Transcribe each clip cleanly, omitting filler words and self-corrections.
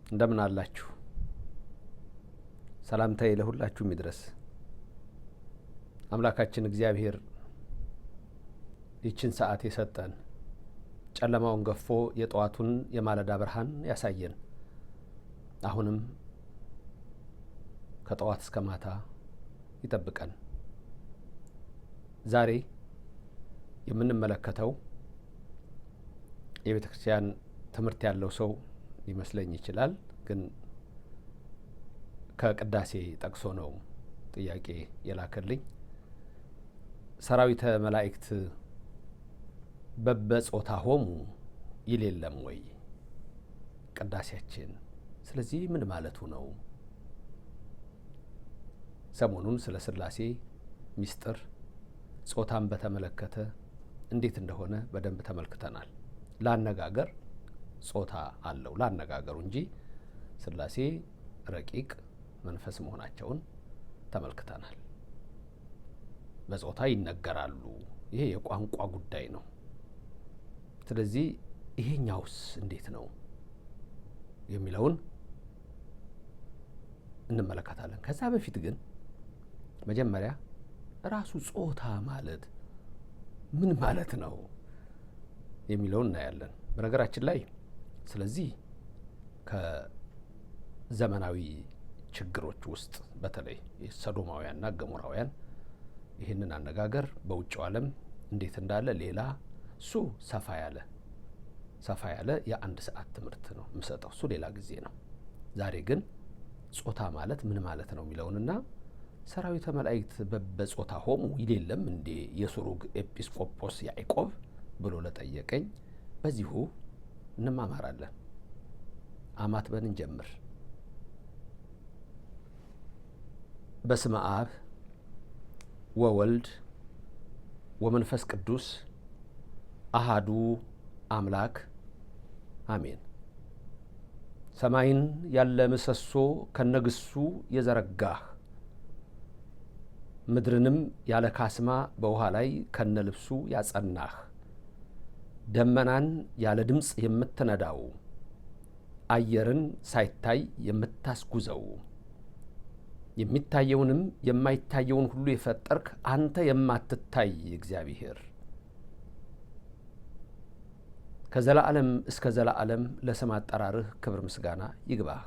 እንደምን አላችሁ? ሰላምታዬ ለሁላችሁም ይድረስ። አምላካችን እግዚአብሔር ይህችን ሰዓት የሰጠን ጨለማውን ገፎ የጠዋቱን የማለዳ ብርሃን ያሳየን፣ አሁንም ከጠዋት እስከ ማታ ይጠብቀን። ዛሬ የምንመለከተው የቤተ ክርስቲያን ትምህርት ያለው ሰው ሊመስለኝ ይችላል፣ ግን ከቅዳሴ ጠቅሶ ነው ጥያቄ የላከልኝ። ሰራዊተ መላእክት በበጾታሆሙ ይል የለም ወይ ቅዳሴያችን? ስለዚህ ምን ማለቱ ነው? ሰሞኑን ስለ ሥላሴ ሚስጥር ጾታን በተመለከተ እንዴት እንደሆነ በደንብ ተመልክተናል። ላነጋገር ጾታ አለው ላነጋገሩ እንጂ ሥላሴ ረቂቅ መንፈስ መሆናቸውን ተመልክተናል። በጾታ ይነገራሉ። ይሄ የቋንቋ ጉዳይ ነው። ስለዚህ ይሄኛውስ እንዴት ነው የሚለውን እንመለከታለን። ከዛ በፊት ግን መጀመሪያ ራሱ ጾታ ማለት ምን ማለት ነው የሚለውን እናያለን። በነገራችን ላይ ስለዚህ ከዘመናዊ ችግሮች ውስጥ በተለይ ሰዶማውያንና ገሞራውያን ይህንን አነጋገር በውጭው ዓለም እንዴት እንዳለ ሌላ እሱ ሰፋ ያለ የአንድ ሰዓት ትምህርት ነው የምሰጠው። እሱ ሌላ ጊዜ ነው። ዛሬ ግን ጾታ ማለት ምን ማለት ነው የሚለውንና ሰራዊተ መላእክት በጾታሆሙ ይል የለም እንዴ የሱሩግ ኤጲስቆጶስ ያዕቆብ ብሎ ለጠየቀኝ በዚሁ እንማማራለን። አማትበን እንጀምር። በስመ አብ ወወልድ ወመንፈስ ቅዱስ አሃዱ አምላክ አሜን። ሰማይን ያለ ምሰሶ ከነግሱ የዘረጋህ፣ ምድርንም ያለ ካስማ በውሃ ላይ ከነልብሱ ያጸናህ፣ ደመናን ያለ ድምፅ የምትነዳው፣ አየርን ሳይታይ የምታስጉዘው፣ የሚታየውንም የማይታየውን ሁሉ የፈጠርክ አንተ የማትታይ እግዚአብሔር፣ ከዘላለም እስከ ዘላለም ለስም አጠራርህ ክብር ምስጋና ይግባህ።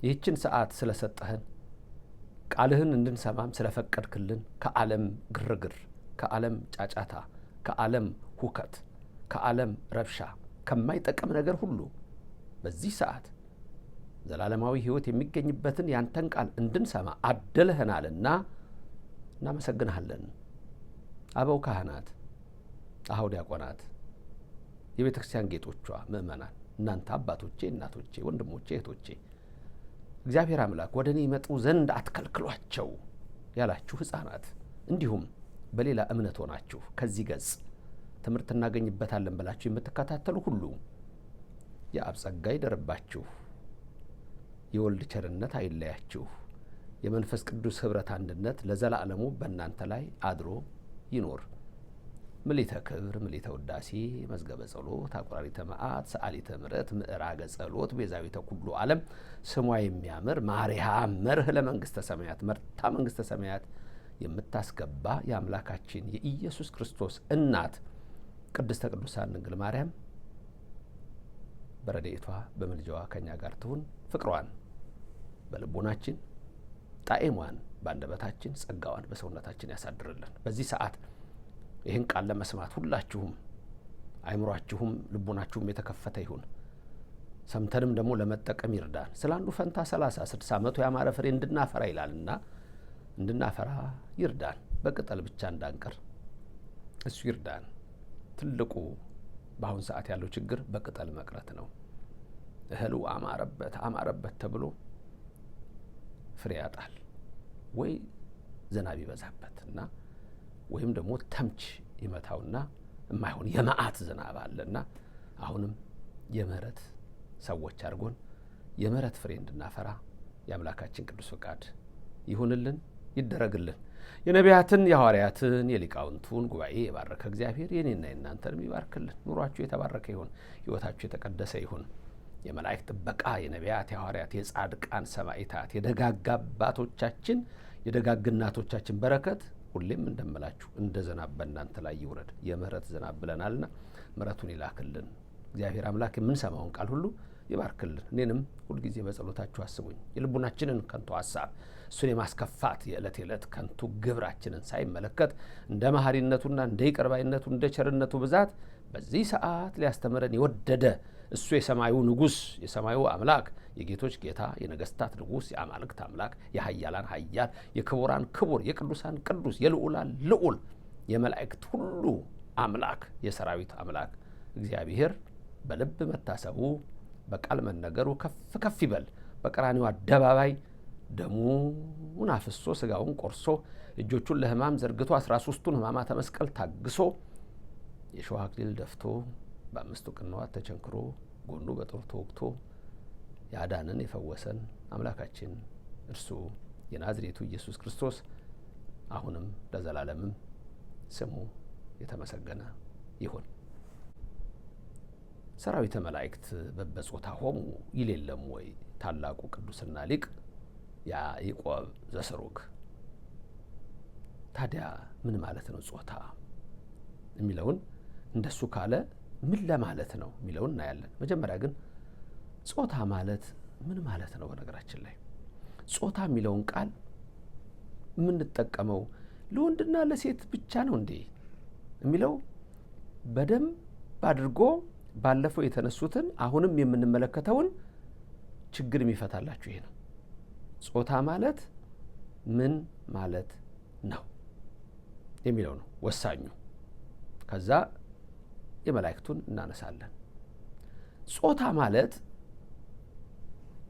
ይህችን ሰዓት ስለሰጠህን ቃልህን እንድንሰማም ስለፈቀድክልን ከዓለም ግርግር፣ ከዓለም ጫጫታ፣ ከዓለም ሁከት፣ ከዓለም ረብሻ፣ ከማይጠቅም ነገር ሁሉ በዚህ ሰዓት ዘላለማዊ ሕይወት የሚገኝበትን ያንተን ቃል እንድንሰማ አደለህናልና እናመሰግንሃለን። አበው ካህናት፣ አኀው ዲያቆናት፣ የቤተ ክርስቲያን ጌጦቿ፣ ምእመናን፣ እናንተ አባቶቼ፣ እናቶቼ፣ ወንድሞቼ፣ እህቶቼ እግዚአብሔር አምላክ ወደ እኔ ይመጡ ዘንድ አትከልክሏቸው ያላችሁ ሕፃናት፣ እንዲሁም በሌላ እምነት ሆናችሁ ከዚህ ገጽ ትምህርት እናገኝበታለን ብላችሁ የምትከታተሉ ሁሉ የአብ ጸጋ ይደርባችሁ፣ የወልድ ቸርነት አይለያችሁ፣ የመንፈስ ቅዱስ ኅብረት አንድነት ለዘላለሙ በእናንተ ላይ አድሮ ይኖር። ምልዕተ ክብር ምልዕተ ውዳሴ መዝገበ ጸሎት አቁራሪተ መዓት ሰአሊተ ምሕረት ምዕራገ ጸሎት ቤዛዊተ ኩሉ ዓለም ስሟ የሚያምር ማርያም መርህ ለመንግሥተ ሰማያት መርታ መንግሥተ ሰማያት የምታስገባ የአምላካችን የኢየሱስ ክርስቶስ እናት ቅድስተ ቅዱሳን ድንግል ማርያም በረድኤቷ በምልጃዋ ከኛ ጋር ትሁን። ፍቅሯን በልቦናችን፣ ጣዕሟን በአንደበታችን፣ ጸጋዋን በሰውነታችን ያሳድርልን። በዚህ ሰዓት ይህን ቃል ለመስማት ሁላችሁም አይምሯችሁም ልቦናችሁም የተከፈተ ይሁን። ሰምተንም ደግሞ ለመጠቀም ይርዳን። ስለ አንዱ ፈንታ 30 60 መቶ ያማረ ፍሬ እንድናፈራ ይላልና እንድናፈራ ይርዳን። በቅጠል ብቻ እንዳንቀር እሱ ይርዳን። ትልቁ በአሁን ሰዓት ያለው ችግር በቅጠል መቅረት ነው። እህሉ አማረበት ተብሎ ፍሬ ያጣል፣ ወይ ዝናብ ይበዛበት እና ወይም ደግሞ ተምች ይመታውና የማይሆን የመዓት ዝናብ አለና አሁንም የምህረት ሰዎች አድርጎን የምህረት ፍሬ እንድናፈራ የአምላካችን ቅዱስ ፈቃድ ይሁንልን፣ ይደረግልን። የነቢያትን የሐዋርያትን የሊቃውንቱን ጉባኤ የባረከ እግዚአብሔር የኔና የናንተንም ይባርክልን። ኑሯችሁ የተባረከ ይሁን፣ ሕይወታችሁ የተቀደሰ ይሁን። የመላእክት ጥበቃ፣ የነቢያት፣ የሐዋርያት፣ የጻድቃን ሰማዕታት፣ የደጋግ አባቶቻችን የደጋግ እናቶቻችን በረከት ሁሌም እንደምላችሁ እንደ ዝናብ በእናንተ ላይ ይውረድ። የምህረት ዝናብ ብለናልና ምሕረቱን ይላክልን እግዚአብሔር አምላክ። የምንሰማውን ቃል ሁሉ ይባርክልን። እኔንም ሁልጊዜ በጸሎታችሁ አስቡኝ። የልቡናችንን ከንቱ ሐሳብ እሱን የማስከፋት የዕለት ከንቱ ግብራችንን ሳይመለከት እንደ መሐሪነቱና እንደ ይቅርባይነቱ እንደ ቸርነቱ ብዛት በዚህ ሰዓት ሊያስተምረን የወደደ እሱ የሰማዩ ንጉሥ፣ የሰማዩ አምላክ፣ የጌቶች ጌታ፣ የነገስታት ንጉሥ፣ የአማልክት አምላክ፣ የኃያላን ኃያል፣ የክቡራን ክቡር፣ የቅዱሳን ቅዱስ፣ የልዑላን ልዑል፣ የመላእክት ሁሉ አምላክ፣ የሰራዊት አምላክ እግዚአብሔር በልብ መታሰቡ በቃል መነገሩ ከፍ ከፍ ይበል። በቀራንዮ አደባባይ ደሙን አፍሶ ስጋውን ቆርሶ እጆቹን ለሕማም ዘርግቶ 13ቱን ሕማማተ መስቀል ታግሶ የሾህ አክሊል ደፍቶ በአምስቱ ቅንዋት ተቸንክሮ ጎኑ በጦር ተወግቶ ያዳነን የፈወሰን አምላካችን እርሱ የናዝሬቱ ኢየሱስ ክርስቶስ አሁንም ለዘላለምም ስሙ የተመሰገነ ይሁን። ሰራዊተ መላእክት በበጾታሆሙ ይል የለም ወይ ታላቁ ቅዱስና ሊቅ ያዕቆብ ዘስሩግ? ታዲያ ምን ማለት ነው ጾታ የሚለውን እንደሱ ካለ ምን ለማለት ነው የሚለውን እናያለን። መጀመሪያ ግን ጾታ ማለት ምን ማለት ነው? በነገራችን ላይ ጾታ የሚለውን ቃል የምንጠቀመው ለወንድና ለሴት ብቻ ነው እንዴ የሚለው በደንብ አድርጎ ባለፈው የተነሱትን አሁንም የምንመለከተውን ችግር የሚፈታላችሁ ይሄ ነው። ጾታ ማለት ምን ማለት ነው የሚለው ነው ወሳኙ። ከዛ የመላእክቱን እናነሳለን። ጾታ ማለት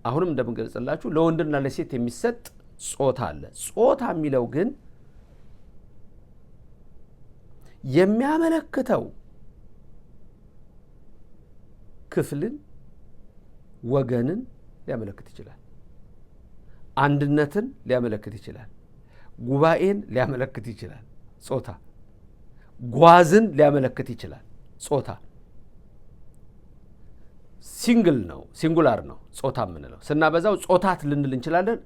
አሁንም እንደምንገልጽላችሁ ለወንድና ለሴት የሚሰጥ ጾታ አለ። ጾታ የሚለው ግን የሚያመለክተው ክፍልን፣ ወገንን ሊያመለክት ይችላል። አንድነትን ሊያመለክት ይችላል። ጉባኤን ሊያመለክት ይችላል። ጾታ ጓዝን ሊያመለክት ይችላል። ጾታ ሲንግል ነው፣ ሲንጉላር ነው ጾታ የምንለው። ስናበዛው ጾታት ልንል እንችላለን፣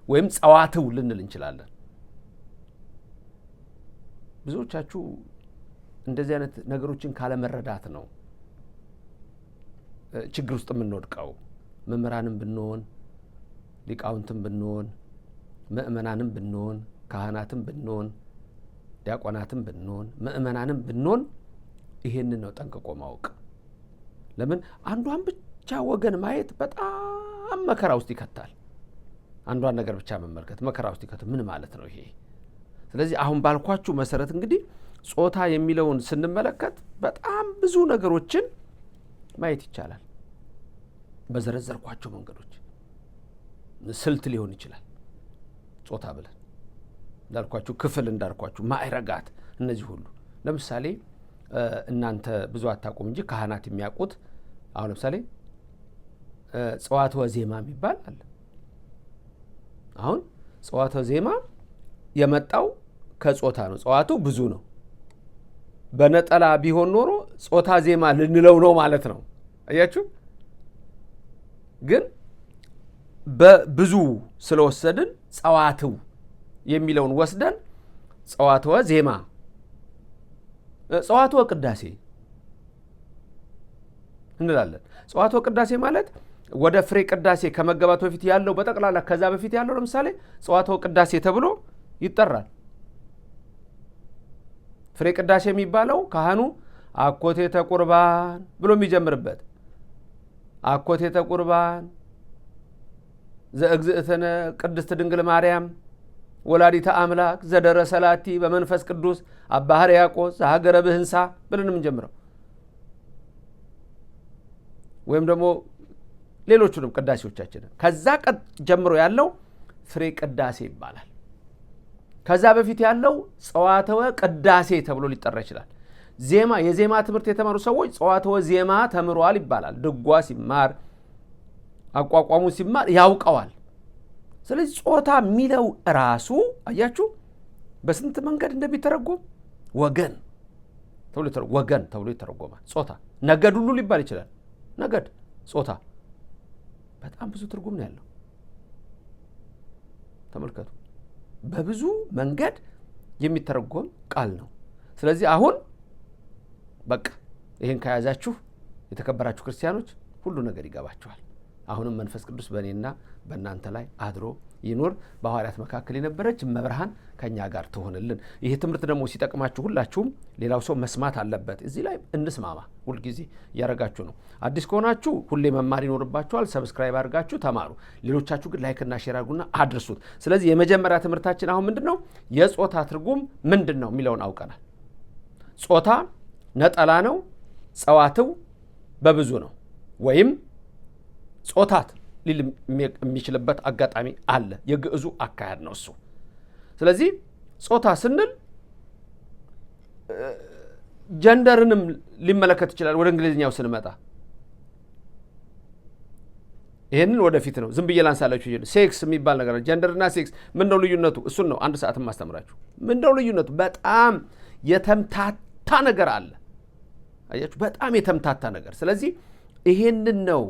ወይም ጸዋትው ልንል እንችላለን። ብዙዎቻችሁ እንደዚህ አይነት ነገሮችን ካለመረዳት ነው ችግር ውስጥ የምንወድቀው። መምህራንም ብንሆን፣ ሊቃውንትም ብንሆን፣ ምእመናንም ብንሆን፣ ካህናትም ብንሆን፣ ዲያቆናትም ብንሆን፣ ምእመናንም ብንሆን ይሄንን ነው ጠንቅቆ ማወቅ። ለምን አንዷን ብቻ ወገን ማየት በጣም መከራ ውስጥ ይከታል። አንዷን ነገር ብቻ መመልከት መከራ ውስጥ ይከታል። ምን ማለት ነው ይሄ? ስለዚህ አሁን ባልኳችሁ መሰረት እንግዲህ ጾታ የሚለውን ስንመለከት በጣም ብዙ ነገሮችን ማየት ይቻላል። በዘረዘርኳቸው መንገዶች ስልት ሊሆን ይችላል። ጾታ ብለን እንዳልኳችሁ ክፍል፣ እንዳልኳችሁ ማዕረጋት፣ እነዚህ ሁሉ ለምሳሌ እናንተ ብዙ አታውቁም እንጂ ካህናት የሚያውቁት አሁን ለምሳሌ ጸዋትወ ዜማ የሚባል አለ። አሁን ጸዋትወ ዜማ የመጣው ከጾታ ነው። ጸዋቱ ብዙ ነው። በነጠላ ቢሆን ኖሮ ጾታ ዜማ ልንለው ነው ማለት ነው። አያችሁ? ግን በብዙ ስለወሰድን ጸዋትው የሚለውን ወስደን ጸዋትወ ዜማ፣ ጸዋትወ ቅዳሴ እንላለን። ጸዋትወ ቅዳሴ ማለት ወደ ፍሬ ቅዳሴ ከመገባቱ በፊት ያለው በጠቅላላ ከዛ በፊት ያለው ለምሳሌ ጸዋትወ ቅዳሴ ተብሎ ይጠራል። ፍሬ ቅዳሴ የሚባለው ካህኑ አኮቴተ ቁርባን ብሎ የሚጀምርበት አኮቴተ ቁርባን ዘእግዝእትነ ቅድስት ድንግል ማርያም ወላዲተ አምላክ ዘደረሰ ላቲ በመንፈስ ቅዱስ አባ ሕርያቆስ ዘሀገረ ብህንሳ ብለን የምንጀምረው ወይም ደግሞ ሌሎቹንም ቅዳሴዎቻችንን ከዛ ጀምሮ ያለው ፍሬ ቅዳሴ ይባላል። ከዛ በፊት ያለው ጸዋትወ ቅዳሴ ተብሎ ሊጠራ ይችላል። ዜማ፣ የዜማ ትምህርት የተማሩ ሰዎች ጸዋትወ ዜማ ተምሯል ይባላል። ድጓ ሲማር፣ አቋቋሙ ሲማር ያውቀዋል። ስለዚህ ጾታ የሚለው ራሱ አያችሁ በስንት መንገድ እንደሚተረጎም ወገን ተብሎ ይተረጎማል። ጾታ ነገድ ሁሉ ሊባል ይችላል። ነገድ ጾታ በጣም ብዙ ትርጉም ነው ያለው። ተመልከቱ፣ በብዙ መንገድ የሚተረጎም ቃል ነው። ስለዚህ አሁን በቃ ይሄን ከያዛችሁ የተከበራችሁ ክርስቲያኖች ሁሉ ነገር ይገባችኋል። አሁንም መንፈስ ቅዱስ በእኔና በእናንተ ላይ አድሮ ይኖር። በሐዋርያት መካከል የነበረች መብርሃን ከኛ ጋር ትሆንልን። ይሄ ትምህርት ደግሞ ሲጠቅማችሁ ሁላችሁም ሌላው ሰው መስማት አለበት። እዚህ ላይ እንስማማ። ሁልጊዜ እያረጋችሁ ነው። አዲስ ከሆናችሁ ሁሌ መማር ይኖርባችኋል። ሰብስክራይብ አድርጋችሁ ተማሩ። ሌሎቻችሁ ግን ላይክና ሼር አድርጉና አድርሱት። ስለዚህ የመጀመሪያ ትምህርታችን አሁን ምንድነው? የጾታ ትርጉም ምንድነው የሚለውን አውቀናል። ጾታ ነጠላ ነው። ጸዋትው በብዙ ነው ወይም ጾታት ሊል የሚችልበት አጋጣሚ አለ። የግዕዙ አካሄድ ነው እሱ። ስለዚህ ጾታ ስንል ጀንደርንም ሊመለከት ይችላል። ወደ እንግሊዝኛው ስንመጣ ይሄንን ወደፊት ነው ዝም ብዬ ላንሳላችሁ። ሴክስ የሚባል ነገር ጀንደርና ሴክስ ምንድነው ልዩነቱ? እሱን ነው አንድ ሰዓትም ማስተምራችሁ። ምንድነው ልዩነቱ? በጣም የተምታታ ነገር አለ። አያችሁ፣ በጣም የተምታታ ነገር። ስለዚህ ይሄንን ነው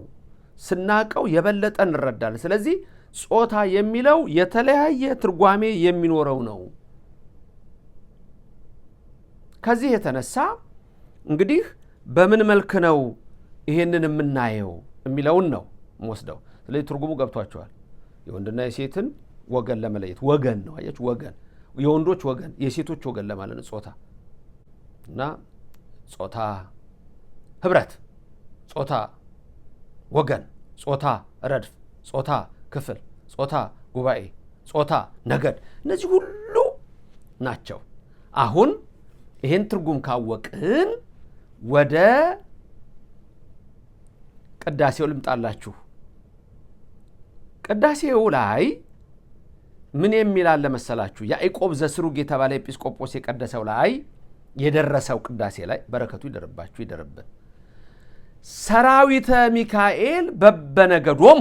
ስናቀው የበለጠ እንረዳለን። ስለዚህ ጾታ የሚለው የተለያየ ትርጓሜ የሚኖረው ነው። ከዚህ የተነሳ እንግዲህ በምን መልክ ነው ይሄንን የምናየው የሚለውን ነው ወስደው። ስለዚህ ትርጉሙ ገብቷቸዋል። የወንድና የሴትን ወገን ለመለየት ወገን ነው። አያችሁ፣ ወገን የወንዶች ወገን የሴቶች ወገን ለማለት ነው ጾታ። እና ጾታ ህብረት፣ ጾታ ወገን፣ ጾታ ረድፍ፣ ጾታ ክፍል፣ ጾታ ጉባኤ፣ ጾታ ነገድ፣ እነዚህ ሁሉ ናቸው። አሁን ይሄን ትርጉም ካወቅን ወደ ቅዳሴው ልምጣላችሁ። ቅዳሴው ላይ ምን የሚል አለ መሰላችሁ? ያዕቆብ ዘስሩግ የተባለ ኤጲስቆጶስ የቀደሰው ላይ የደረሰው ቅዳሴ ላይ በረከቱ ይደርባችሁ ይደርብን። ሰራዊተ ሚካኤል በበነገዶሙ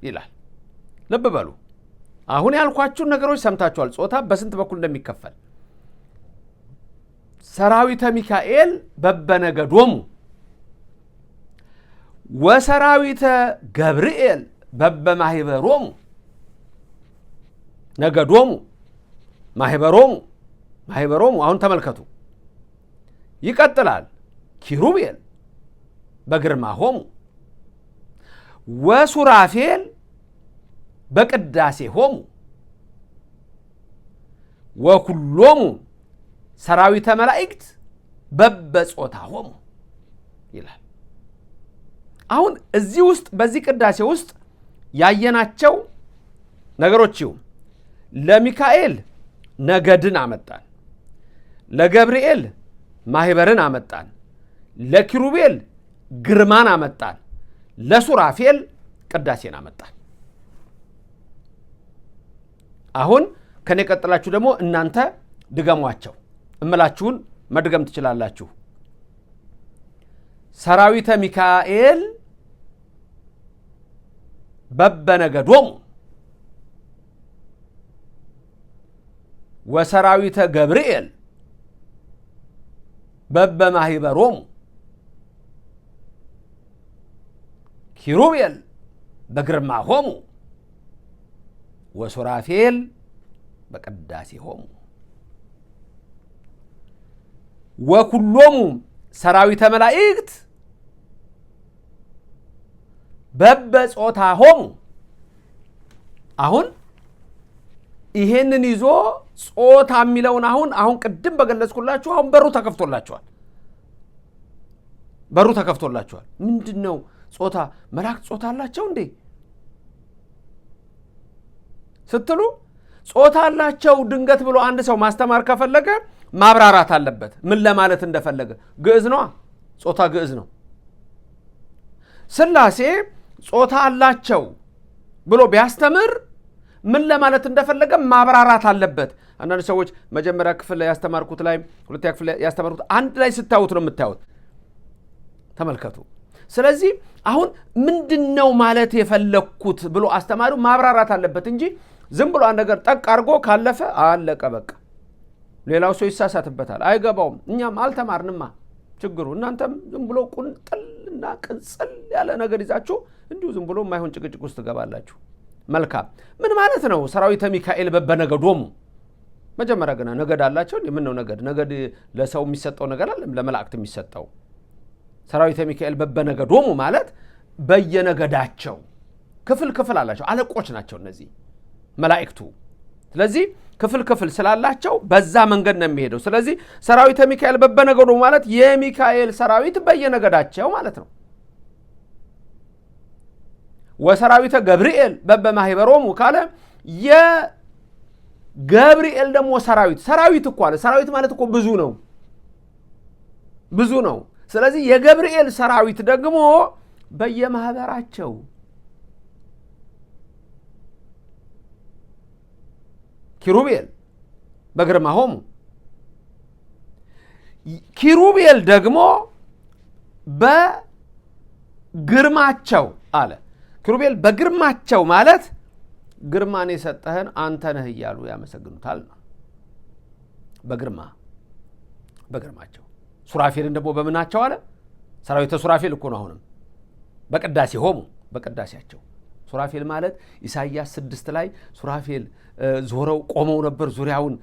ይላል። ልብ በሉ። አሁን ያልኳችሁን ነገሮች ሰምታችኋል። ጾታ በስንት በኩል እንደሚከፈል። ሰራዊተ ሚካኤል በበነገዶሙ ወሰራዊተ ገብርኤል በበማህበሮሙ፣ ነገዶሙ ማህበሮሙ ማህበሮሙ። አሁን ተመልከቱ፣ ይቀጥላል። ኪሩቤል በግርማሆሙ ወሱራፌል በቅዳሴሆሙ ወኩሎሙ ሰራዊተ መላእክት በበጾታሆሙ ይላል። አሁን እዚህ ውስጥ በዚህ ቅዳሴ ውስጥ ያየናቸው ነገሮች ይሁን ለሚካኤል ነገድን አመጣን፣ ለገብርኤል ማህበርን አመጣን፣ ለኪሩቤል ግርማን አመጣን፣ ለሱራፌል ቅዳሴን አመጣን። አሁን ከኔ ቀጥላችሁ ደግሞ እናንተ ድገሟቸው። እምላችሁን መድገም ትችላላችሁ። ሰራዊተ ሚካኤል በበነገዶሙ ወሰራዊተ ገብርኤል በበማህበሮሙ ኪሩቤል በግርማሆሙ ወሱራፌል በቅዳሴሆሙ ወኩሎሙ ሰራዊተ መላእክት በበጾታሆሙ። አሁን ይሄንን ይዞ ጾታ የሚለውን አሁን ቅድም በገለጽኩላችሁ አሁን በሩ ተከፍቶላችኋል። ምንድነው ጾታ? መላእክት ጾታ አላቸው እንዴ ስትሉ፣ ጾታ አላቸው ድንገት ብሎ አንድ ሰው ማስተማር ከፈለገ ማብራራት አለበት። ምን ለማለት እንደፈለገ። ግዕዝ ነው፣ ጾታ ግዕዝ ነው። ሥላሴ ጾታ አላቸው ብሎ ቢያስተምር ምን ለማለት እንደፈለገ ማብራራት አለበት። አንዳንድ ሰዎች መጀመሪያ ክፍል ላይ ያስተማርኩት ላይ ሁለተኛ ክፍል ላይ ያስተማርኩት አንድ ላይ ስታዩት ነው የምታዩት። ተመልከቱ። ስለዚህ አሁን ምንድነው ማለት የፈለኩት ብሎ አስተማሪው ማብራራት አለበት እንጂ ዝም ብሎ አንድ ነገር ጠቅ አድርጎ ካለፈ አለቀ በቃ። ሌላው ሰው ይሳሳትበታል፣ አይገባውም። እኛም አልተማርንማ ችግሩ። እናንተም ዝም ብሎ ቁንጥል እና ቅንጽል ያለ ነገር ይዛችሁ እንዲሁ ዝም ብሎ የማይሆን ጭቅጭቅ ውስጥ ትገባላችሁ። መልካም ምን ማለት ነው? ሰራዊተ ሚካኤል በበነገዶሙ መጀመሪያ ገና ነገድ አላቸው። ምን ነው ነገድ ለሰው የሚሰጠው ነገር አለ፣ ለመላእክት የሚሰጠው። ሰራዊተ ሚካኤል በበነገዶሙ ማለት በየነገዳቸው ክፍል አላቸው። አለቆች ናቸው እነዚህ መላእክቱ። ስለዚህ ክፍል ስላላቸው በዛ መንገድ ነው የሚሄደው። ስለዚህ ሰራዊተ ሚካኤል በበነገዶሙ ማለት የሚካኤል ሰራዊት በየነገዳቸው ማለት ነው። ወሰራዊተ ገብርኤል በበማህበሮሙ ካለ የገብርኤል ደግሞ ሰራዊት እኮ አለ። ሰራዊት ማለት እኮ ብዙ ነው። ስለዚህ የገብርኤል ሰራዊት ደግሞ በየማህበራቸው ኪሩቤል በግርማሆሙ ኪሩቤል ደግሞ በግርማቸው አለ። ኪሩቤል በግርማቸው ማለት ግርማን የሰጠህን አንተ ነህ እያሉ ያመሰግኑታል ነው። በግርማቸው ሱራፌልን ደግሞ በምናቸው አለ። ሰራዊተ ሱራፌል እኮ ነው። አሁንም በቅዳሴሆሙ በቅዳሴያቸው ሱራፌል ማለት ኢሳይያስ 6 ላይ ሱራፌል ዞረው ቆመው ነበር፣ ዙሪያውን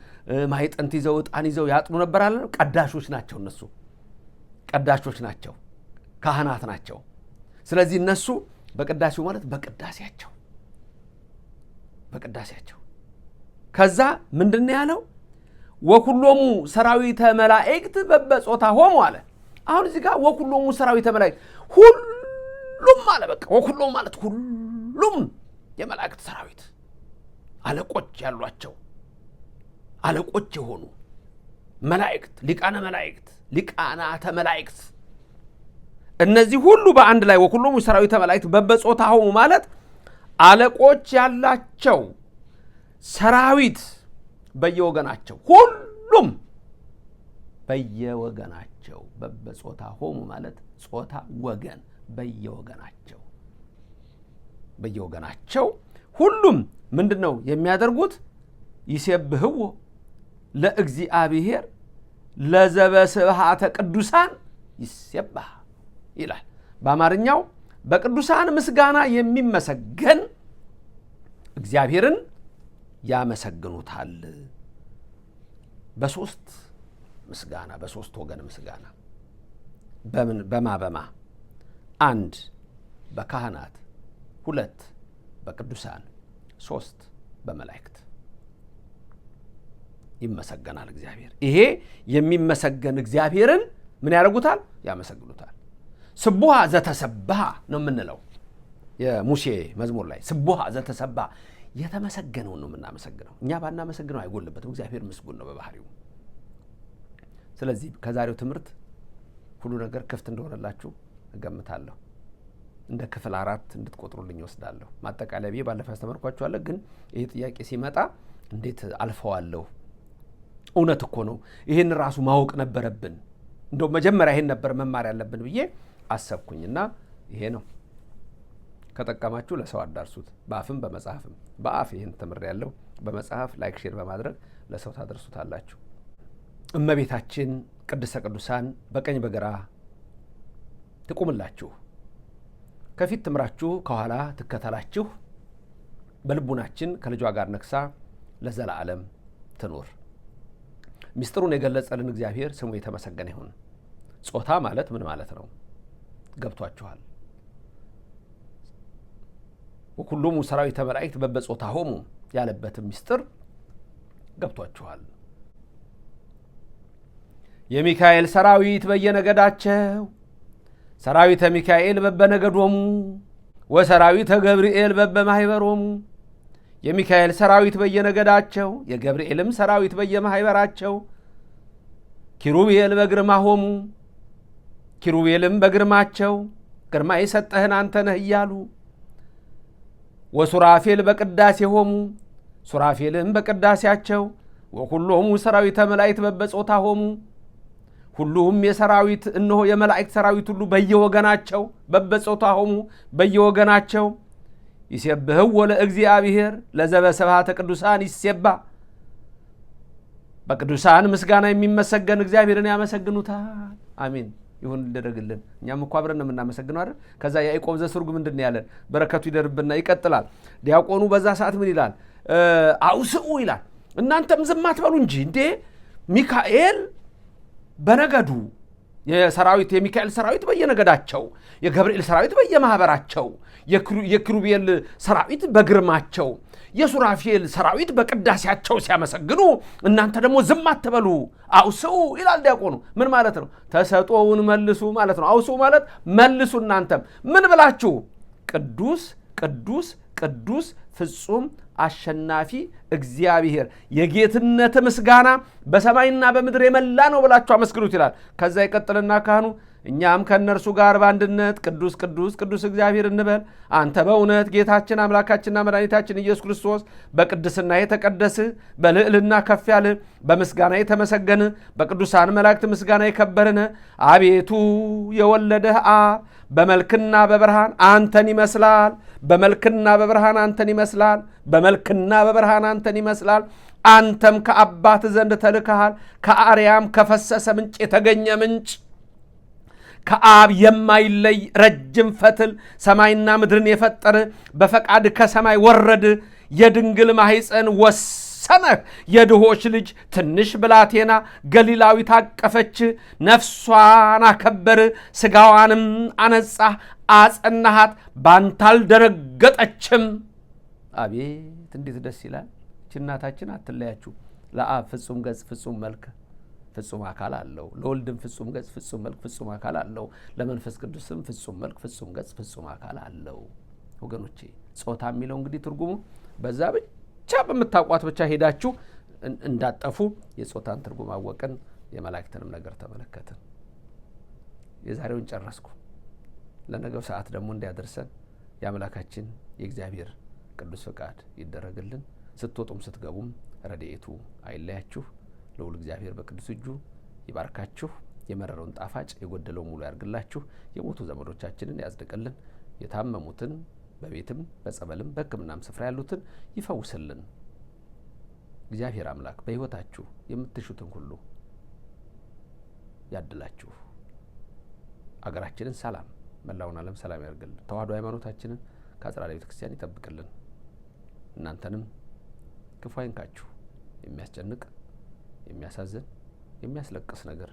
ማይጠንት ይዘው ዕጣን ይዘው ያጥኑ ነበር አለ። ቀዳሾች ናቸው እነሱ፣ ቀዳሾች ናቸው፣ ካህናት ናቸው። ስለዚህ እነሱ በቅዳሴው ማለት በቅዳሴያቸው ከዛ ምንድነው ያለው? ወኩሎሙ ሰራዊተ መላእክት በበጾታሆሙ አለ። አሁን እዚህ ጋር ወኩሎሙ ሰራዊተ መላእክት ሁሉም አለ። በቃ ወኩሎሙ ማለት ሁሉም የመላእክት ሰራዊት አለቆች ያሏቸው አለቆች የሆኑ መላእክት ሊቃናተ መላእክት እነዚህ ሁሉ በአንድ ላይ ወኩሎሙ ሰራዊተ መላእክት በበጾታሆሙ ማለት አለቆች ያላቸው ሰራዊት በየወገናቸው ሁሉም በየወገናቸው በበጾታሆሙ ማለት ጾታ ወገን በየወገናቸው ሁሉም ምንድነው የሚያደርጉት? ይሴብህዎ ለእግዚአብሔር ለዘበስብሐተ ቅዱሳን ይሴብሐ ይላል። በአማርኛው በቅዱሳን ምስጋና የሚመሰገን እግዚአብሔርን ያመሰግኑታል። በሶስት ወገን ምስጋና በማ 1 በካህናት 2 በቅዱሳን 3 በመላእክት ይመሰገናል እግዚአብሔር። ይሄ የሚመሰገን እግዚአብሔርን ምን ያደርጉታል? ያመሰግኑታል። ስቡሃ ዘተሰብሃ ነው የምንለው የሙሴ መዝሙር ላይ። ስቡሃ ዘተሰብሃ የተመሰገነውን ነው የምናመሰግነው። እኛ ባናመሰግነው አይጎልበትም። እግዚአብሔር ምስጉን ነው በባህሪው። ስለዚህ ከዛሬው ትምህርት ሁሉ ነገር ክፍት እንደሆነላችሁ እገምታለሁ። እንደ ክፍል 4 እንድትቆጥሩልኝ ወስዳለሁ። ማጠቃለያ ብዬ ባለፈው አስተማርኳችኋለሁ፣ ግን ይሄ ጥያቄ ሲመጣ እንዴት አልፈዋለሁ? እውነት እኮ ነው። ይሄን ራሱ ማወቅ ነበረብን። እንደው መጀመሪያ ይሄን ነበር መማር ያለብን ብዬ አሰብኩኝና ይሄ ነው። ከጠቀማችሁ ለሰው አዳርሱት። በአፍም በመጽሐፍም። በአፍ ይሄን ተምሬያለሁ፣ በመጽሐፍ ላይክ ሼር በማድረግ ለሰው ታደርሱታላችሁ። እመቤታችን ቅድስተ ቅዱሳን በቀኝ በግራ ትቁምላችሁ፣ ከፊት ትምራችሁ፣ ከኋላ ትከተላችሁ። በልቡናችን ከልጇ ጋር ነግሳ ለዘላለም ትኑር። ምስጢሩን የገለጸልን እግዚአብሔር ስሙ የተመሰገነ ይሁን። ጾታ ማለት ምን ማለት ነው ገብቷችኋል? ወኩሎሙ ሰራዊተ መላእክት በበጾታሆሙ ያለበትም ምስጢር ገብቷችኋል። የሚካኤል ሰራዊት በየነገዳቸው ሰራዊተ ሚካኤል በበነገዶሙ ወሰራዊተ ገብርኤል በበማህበሮሙ። የሚካኤል ሰራዊት በየነገዳቸው የገብርኤልም ሰራዊት በየማህበራቸው። ኪሩቤል በግርማሆሙ ኪሩቤልም በግርማቸው ግርማ የሰጠህን አንተ ነህ እያሉ። ወሱራፌል በቅዳሴሆሙ ሱራፌልም በቅዳሴያቸው። ወኩሎሙ ሰራዊተ መላእክት በበጾታሆሙ ሁሉም የሰራዊት እነሆ የመላእክት ሰራዊት ሁሉ በየወገናቸው በበጾታሆሙ በየወገናቸው። ይሴብህዎ ለእግዚአብሔር ለዘበስብሐተ ቅዱሳን ይሴብሐ በቅዱሳን ምስጋና የሚመሰገን እግዚአብሔርን ያመሰግኑታል። አሜን። ይሁን እንደረግልን እኛም እኮ አብረን እናመሰግነው አይደል ከዛ ያዕቆብ ዘስሩግ ምንድነው ያለን በረከቱ ይደርብና ይቀጥላል ዲያቆኑ በዛ ሰዓት ምን ይላል አውስኡ ይላል እናንተም ዝም አትበሉ እንጂ እንዴ ሚካኤል በነገዱ የሰራዊት የሚካኤል ሰራዊት በየነገዳቸው የገብርኤል ሰራዊት በየማህበራቸው የክሩቤል ሰራዊት በግርማቸው የሱራፌል ሰራዊት በቅዳሴያቸው ሲያመሰግኑ እናንተ ደግሞ ዝም አትበሉ አውስኡ ይላል ዲያቆኑ ምን ማለት ነው ተሰጦውን መልሱ ማለት ነው አውስኡ ማለት መልሱ እናንተም ምን ብላችሁ ቅዱስ ቅዱስ ቅዱስ ፍጹም አሸናፊ እግዚአብሔር የጌትነት ምስጋና በሰማይና በምድር የመላ ነው ብላችሁ አመስግኑት ይላል ከዛ ይቀጥልና ካህኑ እኛም ከነርሱ ጋር በአንድነት ቅዱስ ቅዱስ ቅዱስ እግዚአብሔር እንበል አንተ በእውነት ጌታችን አምላካችንና መድኃኒታችን ኢየሱስ ክርስቶስ በቅድስና የተቀደስህ በልዕልና ከፍ ያልህ በምስጋና የተመሰገንህ በቅዱሳን መላእክት ምስጋና የከበርህ አቤቱ የወለደህ አብ በመልክና በብርሃን አንተን ይመስላል በመልክና በብርሃን አንተን ይመስላል በመልክና በብርሃን አንተን ይመስላል አንተም ከአባት ዘንድ ተልከሃል ከአርያም ከፈሰሰ ምንጭ የተገኘ ምንጭ ከአብ የማይለይ ረጅም ፈትል ሰማይና ምድርን የፈጠረ በፈቃድ ከሰማይ ወረድ የድንግል ማህፀን ወሰነህ የድሆች ልጅ ትንሽ ብላቴና ገሊላዊ ታቀፈች ነፍሷን አከበር ስጋዋንም አነጻህ አጸናሃት ባንተ አልደነገጠችም አቤት እንዴት ደስ ይላል እናታችን አትለያችሁ ለአብ ፍጹም ገጽ ፍጹም መልክ ፍጹም አካል አለው ለወልድም ፍጹም ገጽ ፍጹም መልክ ፍጹም አካል አለው ለመንፈስ ቅዱስም ፍጹም መልክ ፍጹም ገጽ ፍጹም አካል አለው ወገኖቼ ጾታ የሚለው እንግዲህ ትርጉሙ በዛ ብቻ በመታቋት ብቻ ሄዳችሁ እንዳጠፉ የጾታን ትርጉም አወቅን የመላእክትንም ነገር ተመለከትን የዛሬውን ጨረስኩ ለነገው ሰዓት ደግሞ እንዲያደርሰን የአምላካችን የእግዚአብሔር ቅዱስ ፈቃድ ይደረግልን ስትወጡም ስትገቡም ረድኤቱ አይለያችሁ ለሁሉ እግዚአብሔር በቅዱስ እጁ ይባርካችሁ የመረረውን ጣፋጭ የጎደለው ሙሉ ያርግላችሁ የሞቱ ዘመዶቻችንን ያጽድቅልን የታመሙትን በቤትም በጸበልም በሕክምናም ስፍራ ያሉትን ይፈውስልን እግዚአብሔር አምላክ በሕይወታችሁ የምትሹትን ሁሉ ያድላችሁ አገራችንን ሰላም መላውን ዓለም ሰላም ያርግልን ተዋህዶ ሃይማኖታችንን ከአጽራረ ቤተ ክርስቲያን ይጠብቅልን እናንተንም ክፉ አይንካችሁ የሚያስጨንቅ የሚያሳዝን የሚያስለቅስ ነገር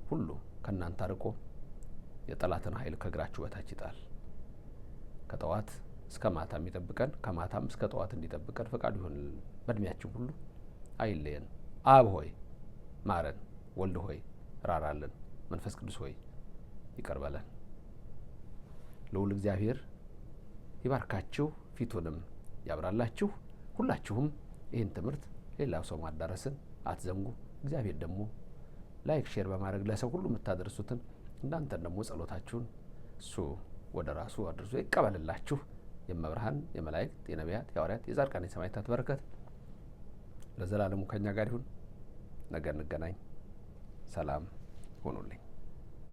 ሁሉ ከናንተ አርቆ የጠላትን ኃይል ከግራችሁ በታች ይጣል ከጠዋት እስከ ማታ የሚጠብቀን ከማታም እስከ ጠዋት እንዲጠብቀን ፈቃዱ ይሁን በእድሜያችን ሁሉ አይለየን አብ ሆይ ማረን ወልድ ሆይ ራራልን መንፈስ ቅዱስ ሆይ ይቅር በለን ለሁሉ እግዚአብሔር ይባርካችሁ ፊቱንም ያብራላችሁ ሁላችሁም ይህን ትምህርት ሌላው ሰው ማዳረስን አትዘንጉ እግዚአብሔር ደግሞ ላይክ ሼር በማድረግ ለሰው ሁሉ የምታደርሱትን እናንተን ደግሞ ጸሎታችሁን እሱ ወደ ራሱ አድርሶ ይቀበልላችሁ የመብርሃን የመላእክት የነቢያት የሐዋርያት የጻድቃን የሰማዕታት በረከት ለዘላለሙ ከኛ ጋር ይሁን ነገ እንገናኝ ሰላም ሁኑልኝ